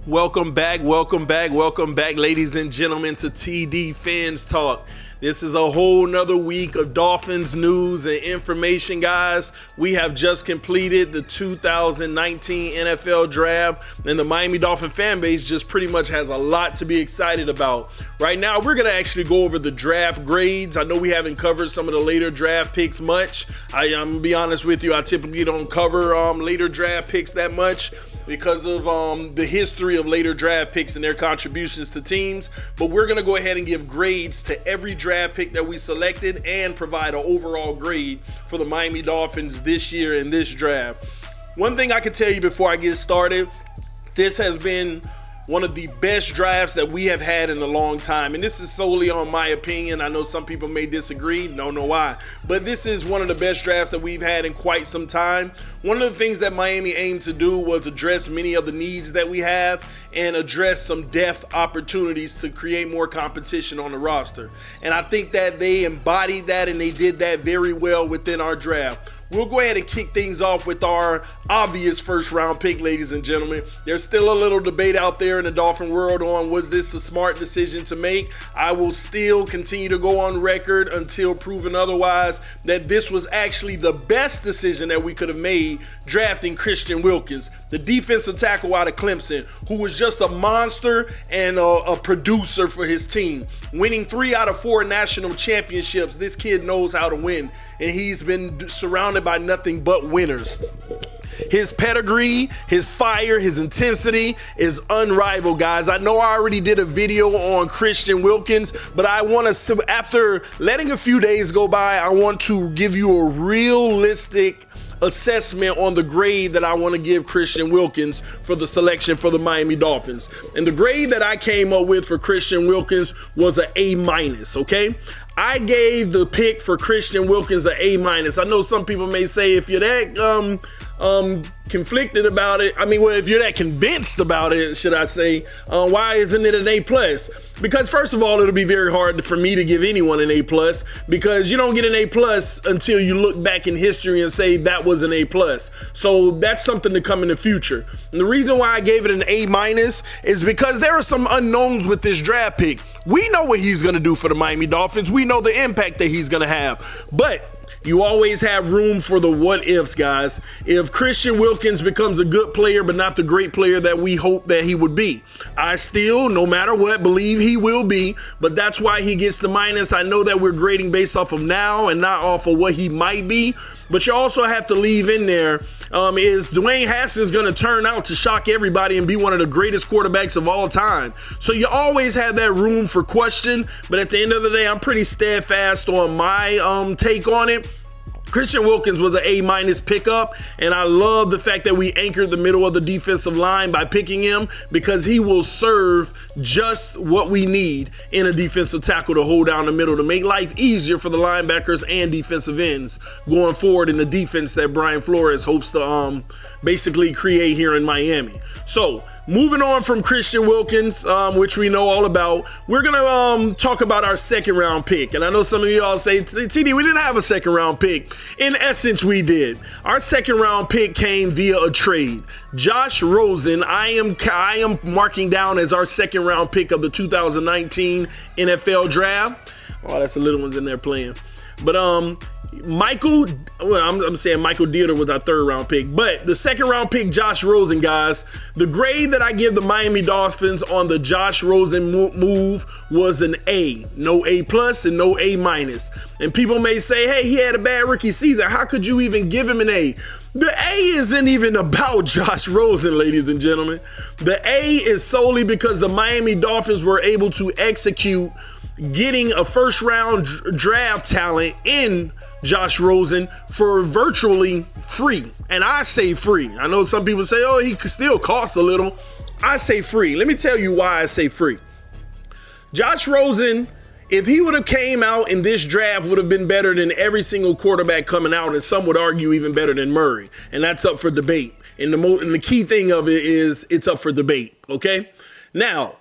Welcome back, ladies and gentlemen, to TD Fans Talk. This is a whole nother week of Dolphins news and information, guys. We have just completed the 2019 NFL Draft, and the Miami Dolphin fan base just pretty much has a lot to be excited about. Right now, we're going to actually go over the draft grades. I know we haven't covered some of the later draft picks much. I'm going to be honest with you, I typically don't cover later draft picks that much because of the history of later draft picks and their contributions to teams. But we're going to go ahead and give grades to every draft pick that we selected and provide an overall grade for the Miami Dolphins this year in this draft. One thing I can tell you before I get started, this has been one of the best drafts that we have had in a long time. And this is solely on my opinion. I know some people may disagree. Don't know why. But this is one of the best drafts that we've had in quite some time. One of the things that Miami aimed to do was address many of the needs that we have and address some depth opportunities to create more competition on the roster. And I think that they embodied that and they did that very well within our draft. We'll go ahead and kick things off with our obvious first round pick, ladies and gentlemen. There's still a little debate out there in the Dolphin world on was this the smart decision to make. I will still continue to go on record until proven otherwise that this was actually the best decision that we could have made drafting Christian Wilkins, the defensive tackle out of Clemson, who was just a monster and a producer for his team. Winning 3 out of 4 national championships, this kid knows how to win, and he's been surrounded by nothing but winners. His pedigree, his fire, his intensity is unrivaled, guys. I know I already did a video on Christian Wilkins, but I want to, after letting a few days go by, I want to give you a realistic assessment on the grade that I want to give Christian Wilkins for the selection for the Miami Dolphins. And the grade that I came up with for Christian Wilkins was an A-, okay? I gave the pick for Christian Wilkins an A-. I know some people may say if you're that conflicted about it, if you're that convinced about it, should I say, why isn't it an A+? Because first of all, it'll be very hard for me to give anyone an A+, because you don't get an A+ until you look back in history and say that was an A+. So that's something to come in the future. And the reason why I gave it an A- is because there are some unknowns with this draft pick. We know what he's going to do for the Miami Dolphins. We know the impact that he's going to have. But you always have room for the what ifs, guys. If Christian Wilkins becomes a good player, but not the great player that we hope that he would be, I still, no matter what, believe he will be, but that's why he gets the minus. I know that we're grading based off of now and not off of what he might be, but you also have to leave in there, is Dwayne Haskins going to turn out to shock everybody and be one of the greatest quarterbacks of all time? So you always have that room for question, but at the end of the day, I'm pretty steadfast on my take on it. Christian Wilkins was an A- pickup, and I love the fact that we anchored the middle of the defensive line by picking him, because he will serve just what we need in a defensive tackle to hold down the middle, to make life easier for the linebackers and defensive ends going forward in the defense that Brian Flores hopes to basically create here in Miami. So moving on from Christian Wilkins, which we know all about, we're going to talk about our second round pick. And I know some of y'all say, TD, we didn't have a second round pick. In essence, we did. Our second round pick came via a trade. Josh Rosen, I am marking down as our second round pick of the 2019 NFL Draft. Oh, that's the little ones in there playing. But I'm saying Michael Deiter was our third round pick, but the second round pick, Josh Rosen, guys, the grade that I give the Miami Dolphins on the Josh Rosen move was an A, no A+ and no A-. And people may say, hey, he had a bad rookie season. How could you even give him an A? The A isn't even about Josh Rosen, ladies and gentlemen. The A is solely because the Miami Dolphins were able to execute getting a first round draft talent in Josh Rosen for virtually free. And I say free. I know some people say, oh, he could still cost a little. I say free. Let me tell you why I say free. Josh Rosen, if he would have came out in this draft, would have been better than every single quarterback coming out, and some would argue even better than Murray. And that's up for debate. And the key thing of it is it's up for debate, okay? Now,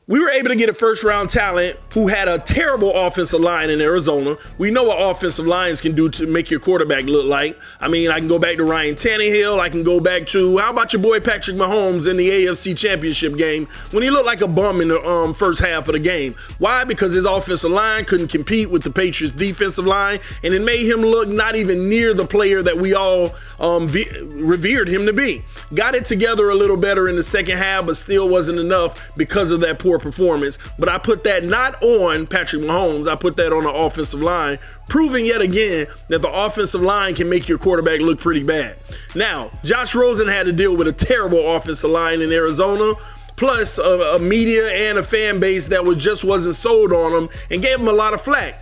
We were able to get a first-round talent who had a terrible offensive line in Arizona. We know what offensive lines can do to make your quarterback look like. I mean, I can go back to Ryan Tannehill. I can go back to, how about your boy Patrick Mahomes in the AFC Championship game when he looked like a bum in the first half of the game. Why? Because his offensive line couldn't compete with the Patriots' defensive line, and it made him look not even near the player that we all revered him to be. Got it together a little better in the second half, but still wasn't enough because of that poor performance. But I put that not on Patrick Mahomes, I put that on the offensive line, proving yet again that the offensive line can make your quarterback look pretty bad. Now, Josh Rosen had to deal with a terrible offensive line in Arizona, plus a media and a fan base that wasn't sold on him and gave him a lot of flack.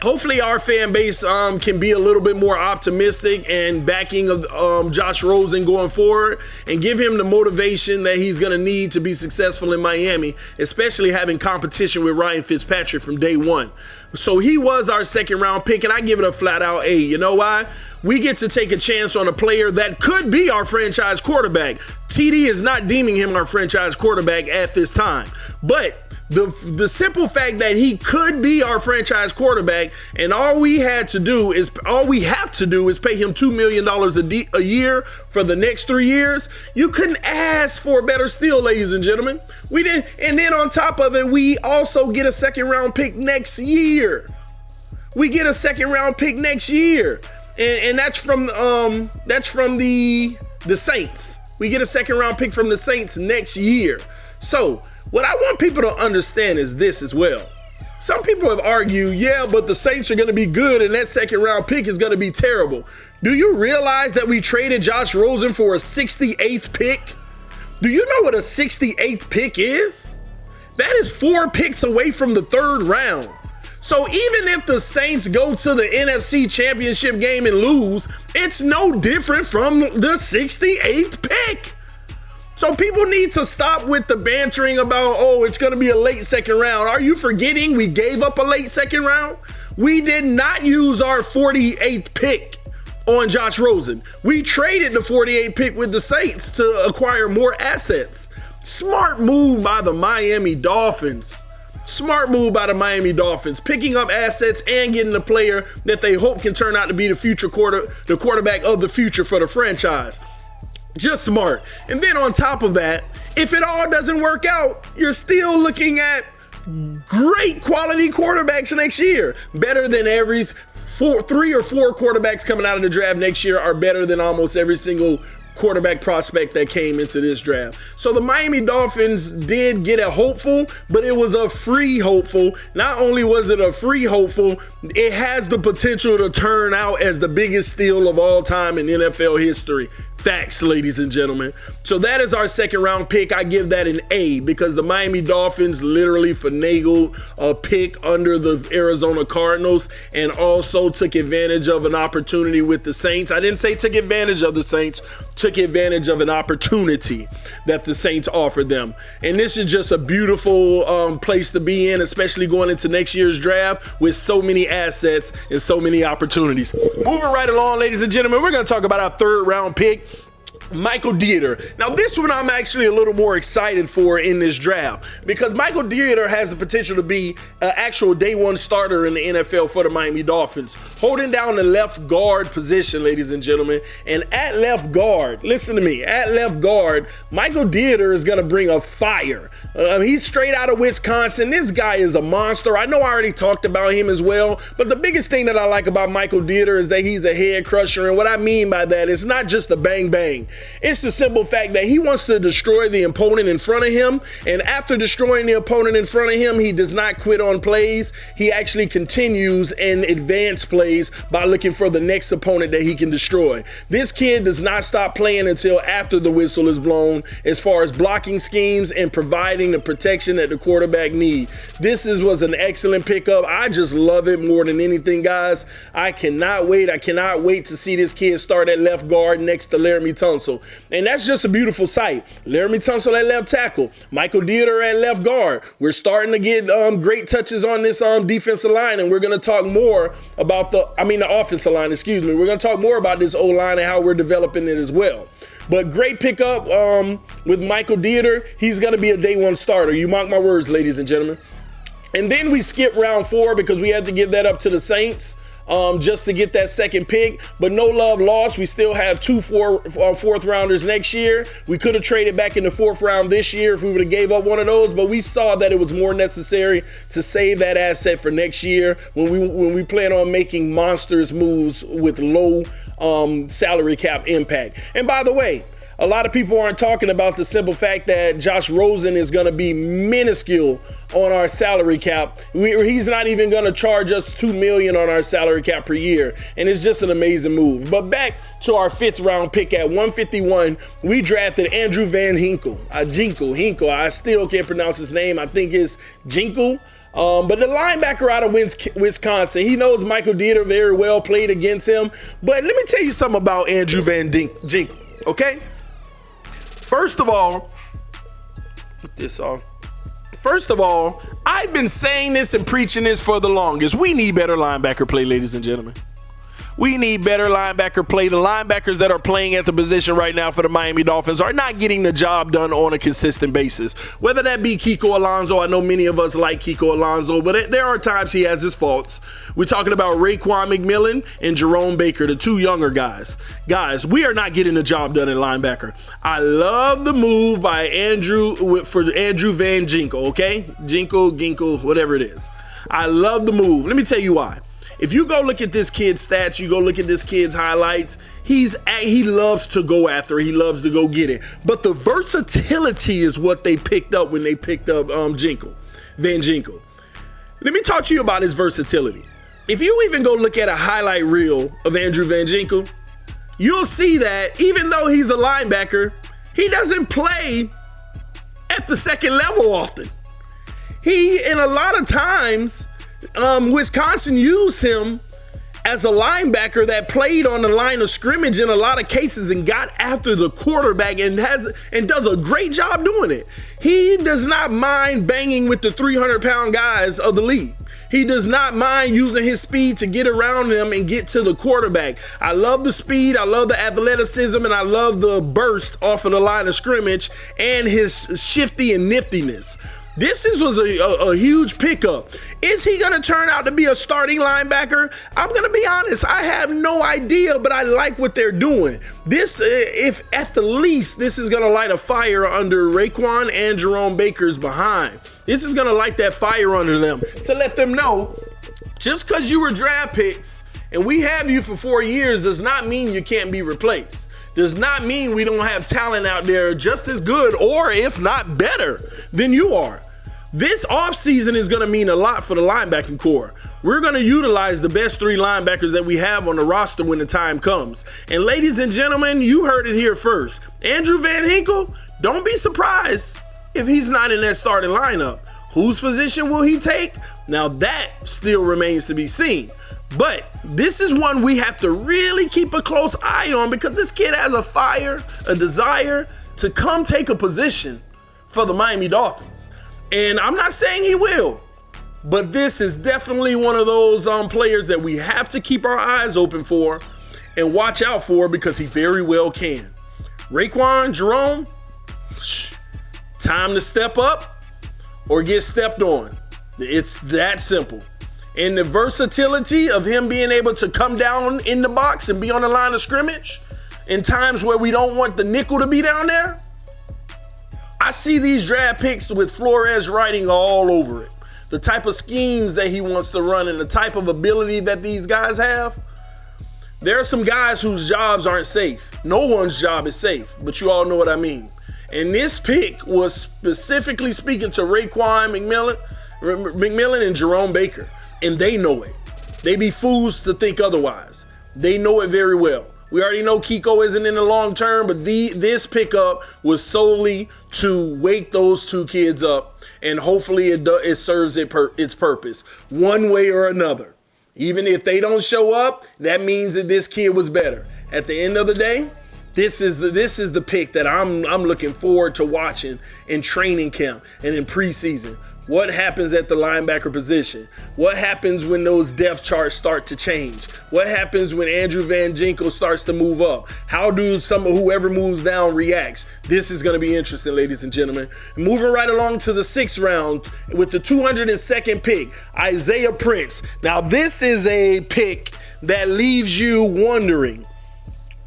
Hopefully our fan base can be a little bit more optimistic and backing of Josh Rosen going forward and give him the motivation that he's going to need to be successful in Miami, especially having competition with Ryan Fitzpatrick from day one. So he was our second round pick, and I give it a flat out A. You know why? We get to take a chance on a player that could be our franchise quarterback. TD is not deeming him our franchise quarterback at this time, but the simple fact that he could be our franchise quarterback, and all we have to do is pay him $2 million a year for the next 3 years. You couldn't ask for better still, ladies and gentlemen. We didn't, and then on top of it, we also get a second round pick next year. We get a second round pick next year, and that's from the Saints. We get a second round pick from the Saints next year. So what I want people to understand is this as well. Some people have argued, yeah, but the Saints are going to be good and that second round pick is going to be terrible. Do you realize that we traded Josh Rosen for a 68th pick? Do you know what a 68th pick is? That is 4 picks away from the 3rd round. So even if the Saints go to the NFC Championship game and lose, it's no different from the 68th pick. So people need to stop with the bantering about, oh, it's going to be a late second round. Are you forgetting we gave up a late second round? We did not use our 48th pick on Josh Rosen. We traded the 48th pick with the Saints to acquire more assets. Smart move by the Miami Dolphins. Smart move by the Miami Dolphins, picking up assets and getting a player that they hope can turn out to be the quarterback of the future for the franchise. Just smart. And then on top of that, if it all doesn't work out, you're still looking at great quality quarterbacks next year. Better than every 3 or 4 quarterbacks coming out of the draft next year are better than almost every single quarterback prospect that came into this draft. So the Miami Dolphins did get a hopeful, but it was a free hopeful. Not only was it a free hopeful, it has the potential to turn out as the biggest steal of all time in NFL history. Facts, ladies and gentlemen. So that is our second round pick. I give that an A because the Miami Dolphins literally finagled a pick under the Arizona Cardinals and also took advantage of an opportunity with the Saints. I didn't say took advantage of the Saints, took advantage of an opportunity that the Saints offered them. And this is just a beautiful place to be in, especially going into next year's draft with so many assets and so many opportunities. Moving right along, ladies and gentlemen, we're going to talk about our third round pick, Michael Deiter. Now, this one I'm actually a little more excited for in this draft because Michael Deiter has the potential to be an actual day one starter in the NFL for the Miami Dolphins, holding down the left guard position, ladies and gentlemen. And at left guard, listen to me, at left guard, Michael Deiter is going to bring a fire. He's straight out of Wisconsin. This guy is a monster. I know I already talked about him as well, but the biggest thing that I like about Michael Deiter is that he's a head crusher. And what I mean by that is not just a bang bang. It's the simple fact that he wants to destroy the opponent in front of him, and after destroying the opponent in front of him, he does not quit on plays. He actually continues and advance plays by looking for the next opponent that he can destroy. This kid does not stop playing until after the whistle is blown as far as blocking schemes and providing the protection that the quarterback needs. This was an excellent pickup. I just love it more than anything, guys. I cannot wait. I cannot wait to see this kid start at left guard next to Laramie Tunsil. And that's just a beautiful sight. Laramie Tunsil at left tackle, Michael Deiter at left guard. We're starting to get great touches on this defensive line, and we're going to talk more about the offensive line, We're going to talk more about this O-line and how we're developing it as well. But great pickup with Michael Deiter. He's going to be a day one starter. You mark my words, ladies and gentlemen. And then we skip round 4 because we had to give that up to the Saints just to get that second pick. But no love lost. We still have 2 fourth rounders next year. We could have traded back in the 4th round this year if we would have gave up one of those. But we saw that it was more necessary to save that asset for next year when we plan on making monstrous moves with low salary cap impact. And by the way, a lot of people aren't talking about the simple fact that Josh Rosen is going to be minuscule on our salary cap. He's not even going to charge us $2 million on our salary cap per year. And it's just an amazing move. But back to our 5th round pick at 151, we drafted Andrew Van Ginkel. Ginkel. I still can't pronounce his name. I think it's Ginkel. But the linebacker out of Wisconsin, he knows Michael Deiter very well, played against him. But let me tell you something about Andrew Van Ginkel, okay? First of all, I've been saying this and preaching this for the longest. We need better linebacker play, ladies and gentlemen. We need better linebacker play. The linebackers that are playing at the position right now for the Miami Dolphins are not getting the job done on a consistent basis. Whether that be Kiko Alonso, I know many of us like Kiko Alonso, but there are times he has his faults. We're talking about Raekwon McMillan and Jerome Baker, the 2 younger guys. Guys, we are not getting the job done at linebacker. I love the move by Andrew Van Ginkel, okay? Ginkel, whatever it is. I love the move. Let me tell you why. If you go look at this kid's stats, you go look at this kid's highlights, he loves to go after it. He loves to go get it. But the versatility is what they picked up when they picked up Van Ginkel. Let me talk to you about his versatility. If you even go look at a highlight reel of Andrew Van Ginkel, you'll see that even though he's a linebacker, he doesn't play at the second level often. In a lot of times, Wisconsin used him as a linebacker that played on the line of scrimmage in a lot of cases and got after the quarterback and does a great job doing it. He does not mind banging with the 300-pound guys of the league. He does not mind using his speed to get around them and get to the quarterback. I love the speed, I love the athleticism, and I love the burst off of the line of scrimmage and his shifty and niftiness. This was a huge pickup. Is he going to turn out to be a starting linebacker? I'm going to be honest. I have no idea, but I like what they're doing. This, if at the least, this is going to light a fire under Raekwon and Jerome Baker's behind. This is going to light that fire under them to let them know just because you were draft picks and we have you for 4 years does not mean you can't be replaced. Does not mean we don't have talent out there just as good or if not better than you are. This offseason is going to mean a lot for the linebacking core. We're going to utilize the best 3 linebackers that we have on the roster when the time comes. And ladies and gentlemen, you heard it here first. Andrew Van Ginkel, don't be surprised if he's not in that starting lineup. Whose position will he take? Now that still remains to be seen. But this is one we have to really keep a close eye on because this kid has a fire, a desire to come take a position for the Miami Dolphins. And I'm not saying he will, but this is definitely one of those players that we have to keep our eyes open for and watch out for because he very well can. Raekwon, Jerome, time to step up or get stepped on. It's that simple. And the versatility of him being able to come down in the box and be on the line of scrimmage in times where we don't want the nickel to be down there. I see these draft picks with Flores writing all over it. The type of schemes that he wants to run and the type of ability that these guys have. There are some guys whose jobs aren't safe. No one's job is safe, but you all know what I mean. And this pick was specifically speaking to Raekwon McMillan and Jerome Baker. And they know it. They be fools to think otherwise. They know it very well. We already know Kiko isn't in the long term, but this pickup was solely to wake those 2 kids up, and hopefully it serves its purpose one way or another. Even if they don't show up, that means that this kid was better. At the end of the day, this is the pick that I'm looking forward to watching in training camp and in preseason. What happens at the linebacker position? What happens when those depth charts start to change? What happens when Andrew Van Ginkel starts to move up? How do whoever moves down reacts? This is going to be interesting, ladies and gentlemen. Moving right along to the 6th round with the 202nd pick, Isaiah Prince. Now, this is a pick that leaves you wondering.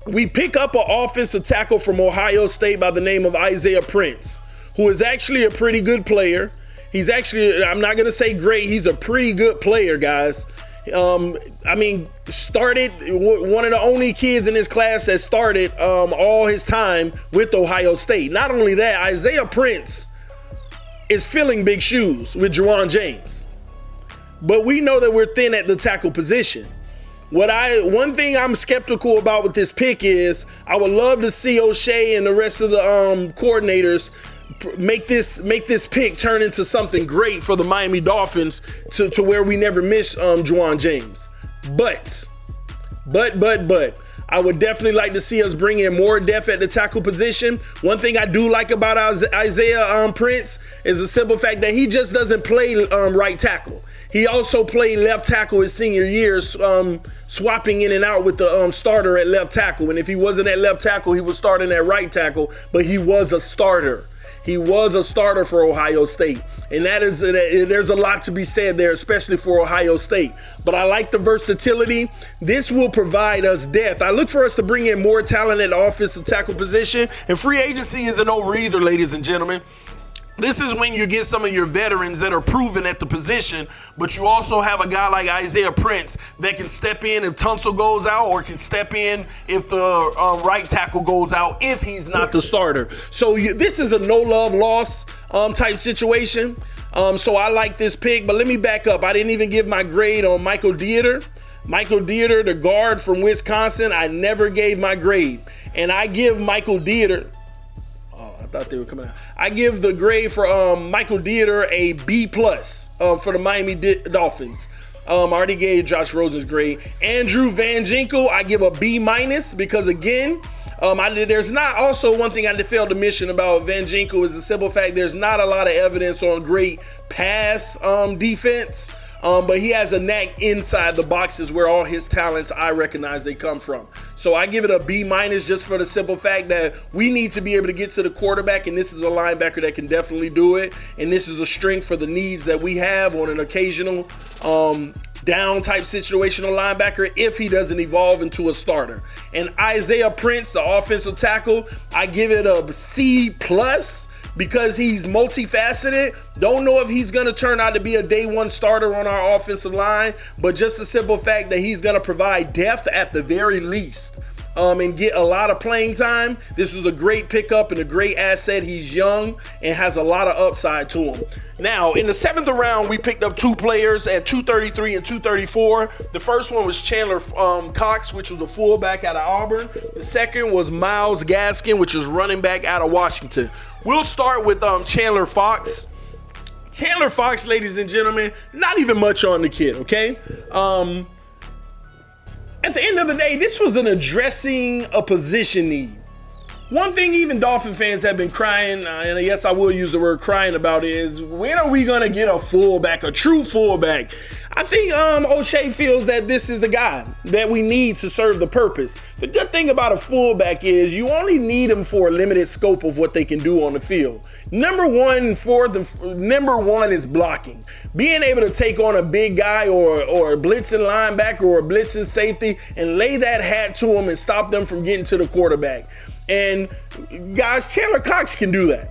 We pick up an offensive tackle from Ohio State by the name of Isaiah Prince, who is actually a pretty good player. He's actually, I'm not going to say great, he's a pretty good player, guys. Started, one of the only kids in his class that started all his time with Ohio State. Not only that, Isaiah Prince is filling big shoes with Juwan James. But we know that we're thin at the tackle position. One thing I'm skeptical about with this pick is I would love to see O'Shea and the rest of the coordinators make this pick turn into something great for the Miami Dolphins to where we never miss Juwan James. But I would definitely like to see us bring in more depth at the tackle position. One thing I do like about Isaiah Prince is the simple fact that he just doesn't play right tackle. He also played left tackle his senior year, swapping in and out with the starter at left tackle. And if he wasn't at left tackle, he was starting at right tackle, but he was a starter. He was a starter for Ohio State. And there's a lot to be said there, especially for Ohio State. But I like the versatility. This will provide us depth. I look for us to bring in more talent at the offensive tackle position. And free agency isn't over either, ladies and gentlemen. This is when you get some of your veterans that are proven at the position, but you also have a guy like Isaiah Prince that can step in if Tunsil goes out, or can step in if the right tackle goes out if he's not the starter. So this is a no love loss type situation. So I like this pick, but let me back up. I didn't even give my grade on Michael Deiter. Michael Deiter, the guard from Wisconsin, I never gave my grade. And I give Michael Deiter, I thought they were coming out. I give the grade for Michael Deiter a B+ for the Miami Dolphins. I already gave Josh Rosen's grade. Andrew Van Ginkel, I give a B- because again, there's not also one thing I failed to mention about Van Ginkel is the simple fact there's not a lot of evidence on great pass defense. But he has a knack inside the boxes where all his talents, I recognize they come from. So I give it a B- just for the simple fact that we need to be able to get to the quarterback, and this is a linebacker that can definitely do it. And this is a strength for the needs that we have on an occasional down type situational linebacker if he doesn't evolve into a starter. And Isaiah Prince, the offensive tackle, I give it a C+ because he's multifaceted. Don't know if he's going to turn out to be a day one starter on our offensive line, but just the simple fact that he's going to provide depth at the very least. And get a lot of playing time. This is a great pickup and a great asset. He's young and has a lot of upside to him. Now, in the 7th round, we picked up 2 players at 233 and 234. The first one was Chandler Cox, which was a fullback out of Auburn. The second was Myles Gaskin, which is running back out of Washington. We'll start with Chandler Fox. Chandler Fox, ladies and gentlemen, not even much on the kid, okay? At the end of the day, this was an addressing a position need. One thing even Dolphin fans have been crying, and yes, I will use the word crying about, is when are we going to get a fullback, a true fullback? I think O'Shea feels that this is the guy that we need to serve the purpose. The good thing about a fullback is you only need them for a limited scope of what they can do on the field. Number one is blocking. Being able to take on a big guy or a blitzing linebacker or a blitzing safety and lay that hat to them and stop them from getting to the quarterback. And guys, Chandler Cox can do that.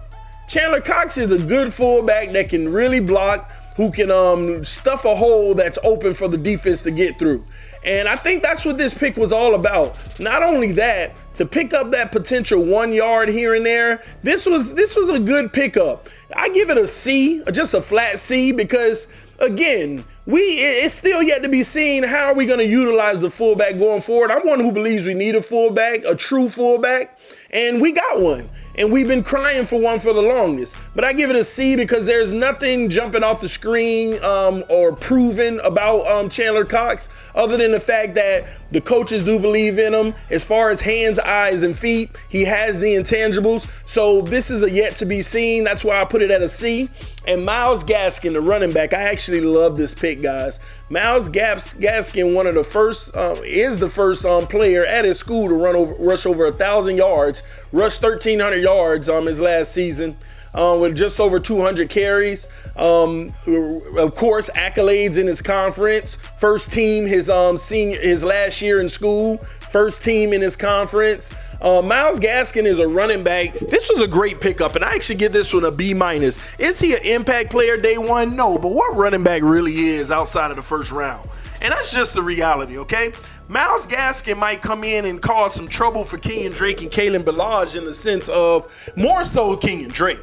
Chandler Cox is a good fullback that can really block, who can stuff a hole that's open for the defense to get through. And I think that's what this pick was all about. Not only that, to pick up that potential 1 yard here and there, this was a good pickup. I give it a C, just a flat C, because again, it's still yet to be seen how are we going to utilize the fullback going forward. I'm one who believes we need a fullback, a true fullback, and we got one. and we've been crying for one for the longest. But I give it a C because there's nothing jumping off the screen or proven about Chandler Cox other than the fact that the coaches do believe in him. As far as hands, eyes, and feet, he has the intangibles. So this is a yet to be seen. That's why I put it at a C. And Myles Gaskin, the running back, I actually love this pick, guys. Myles Gaskin, one of the first, is the first player at his school to rush over 1,000 yards, rushed 1,300 yards his last season. With just over 200 carries. Of course, accolades in his conference. First team his last year in school. First team in his conference. Myles Gaskin is a running back. This was a great pickup, and I actually give this one a B-. Is he an impact player day one? No, but what running back really is outside of the first round? And that's just the reality, okay? Myles Gaskin might come in and cause some trouble for Kenyon Drake and Kalen Ballage in the sense of, more so Kenyon Drake.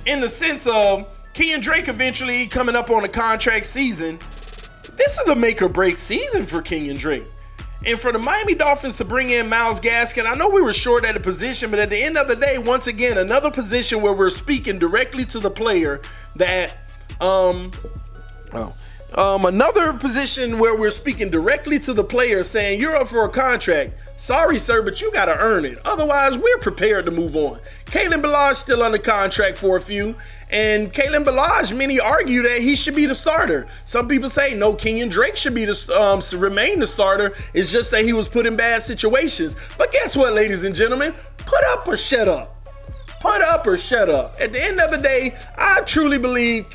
In the sense of Kenyon Drake eventually coming up on a contract season, this is a make or break season for Kenyon Drake. And for the Miami Dolphins to bring in Myles Gaskin, I know we were short at a position, but at the end of the day, once again, another position where we're speaking directly to the player that, another position where we're speaking directly to the player saying, you're up for a contract. Sorry, sir, but you got to earn it. Otherwise, we're prepared to move on. Kalen Ballage still under contract for a few. And Kalen Ballage, many argue that he should be the starter. Some people say, no, Kenyon Drake should be remain the starter. It's just that he was put in bad situations. But guess what, ladies and gentlemen? Put up or shut up. Put up or shut up. At the end of the day, I truly believe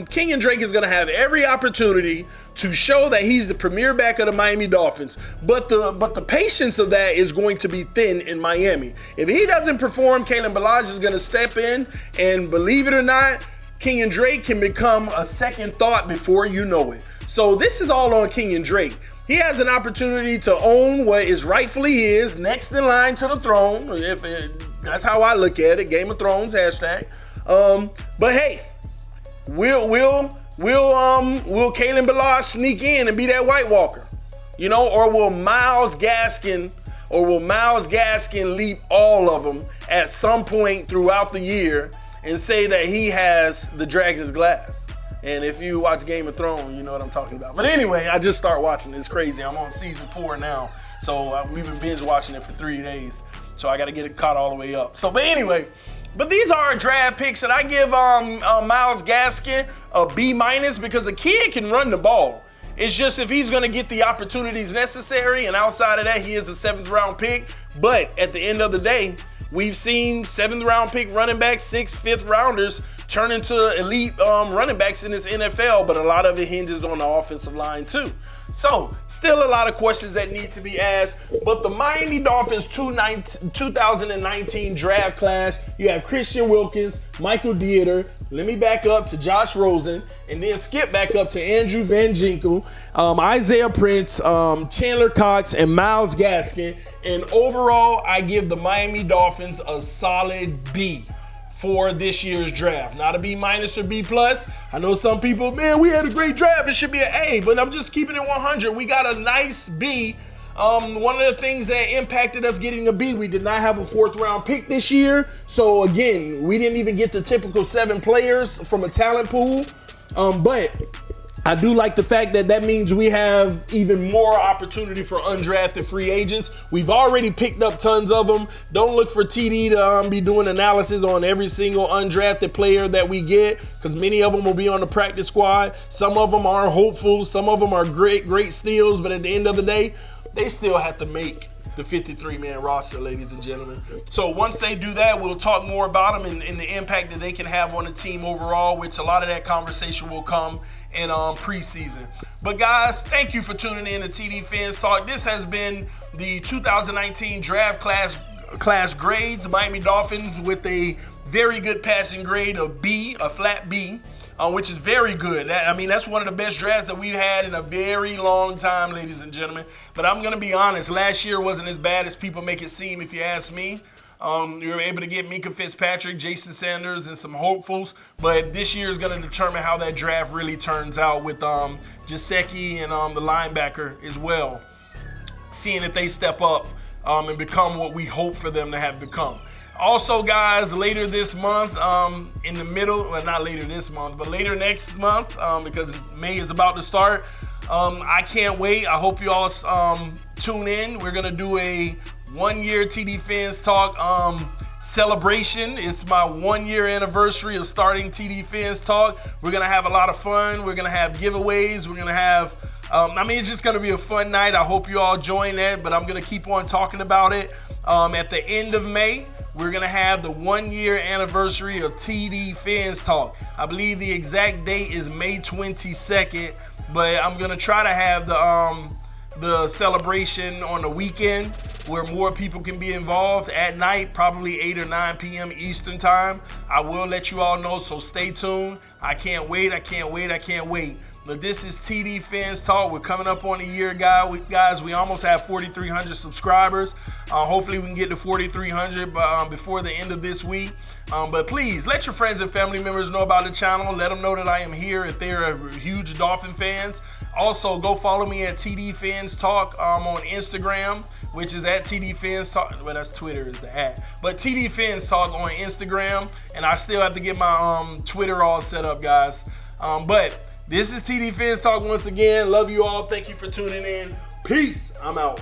Kenyon Drake is going to have every opportunity to show that he's the premier back of the Miami Dolphins. But the patience of that is going to be thin in Miami. If he doesn't perform, Kalen Ballage is going to step in, and believe it or not, Kenyon Drake can become a second thought before you know it. So this is all on Kenyon Drake. He has an opportunity to own what is rightfully his, next in line to the throne. That's how I look at it. Game of Thrones hashtag. But hey, will Kalen Ballage sneak in and be that White Walker? You know, or will Myles Gaskin leap all of them at some point throughout the year and say that he has the dragon's glass? And if you watch Game of Thrones, you know what I'm talking about. But anyway, I just started watching. It's crazy. I'm on season 4 now. So we've been binge watching it for 3 days. So I got to get it caught all the way up. So, but anyway, but these are our draft picks, and I give Myles Gaskin a B- because the kid can run the ball. It's just if he's going to get the opportunities necessary, and outside of that, he is a 7th round pick. But at the end of the day, we've seen 7th round pick running backs, 6th, 5th rounders turn into elite running backs in this NFL, but a lot of it hinges on the offensive line too. So, still a lot of questions that need to be asked, but the Miami Dolphins 2019 draft class, you have Christian Wilkins, Michael Deiter, let me back up to Josh Rosen, and then skip back up to Andrew Van Ginkel, Isaiah Prince, Chandler Cox, and Myles Gaskin. And overall, I give the Miami Dolphins a solid B for this year's draft. Not a B- or B+. I know some people, man, we had a great draft. It should be an A, but I'm just keeping it 100. We got a nice B. One of the things that impacted us getting a B, we did not have a 4th round pick this year. So again, we didn't even get the typical 7 players from a talent pool. But I do like the fact that means we have even more opportunity for undrafted free agents. We've already picked up tons of them. Don't look for TD to be doing analysis on every single undrafted player that we get, because many of them will be on the practice squad. Some of them are hopefuls. Some of them are great steals. But at the end of the day, they still have to make the 53-man roster, ladies and gentlemen. So once they do that, we'll talk more about them and the impact that they can have on the team overall, which a lot of that conversation will come in preseason. But guys, thank you for tuning in to TD Fans Talk. This has been the 2019 draft class grades. Miami Dolphins with a very good passing grade of B, a flat B, which is very good. That's one of the best drafts that we've had in a very long time, ladies and gentlemen. But I'm going to be honest, last year wasn't as bad as people make it seem, if you ask me. You were able to get Minka Fitzpatrick, Jason Sanders, and some hopefuls. But this year is going to determine how that draft really turns out with Gesicki and the linebacker as well. Seeing if they step up and become what we hope for them to have become. Also, guys, later this month, in the middle, well, not later this month, but later next month, because May is about to start. I can't wait. I hope you all tune in. We're gonna do a 1-year TD Fans Talk celebration. It's my 1-year anniversary of starting TD Fans Talk. We're gonna have a lot of fun. We're gonna have giveaways. We're gonna have, it's just gonna be a fun night. I hope you all join that, but I'm gonna keep on talking about it. At the end of May, we're gonna have the 1-year anniversary of TD Fans Talk. I believe the exact date is May 22nd, but I'm gonna try to have the celebration on the weekend where more people can be involved at night, probably 8 or 9 p.m. Eastern time. I will let you all know, so stay tuned. I can't wait, I can't wait, I can't wait. But this is TD Fans Talk. We're coming up on a year, guys. We almost have 4,300 subscribers. Hopefully we can get to 4,300 before the end of this week. But please, let your friends and family members know about the channel. Let them know that I am here if they're huge Dolphin fans. Also, go follow me at TD Fans Talk on Instagram, which is at TD Fans Talk. Well, that's Twitter is the at. But TD Fans Talk on Instagram. And I still have to get my Twitter all set up, guys. But this is TD Fans Talk once again. Love you all. Thank you for tuning in. Peace. I'm out.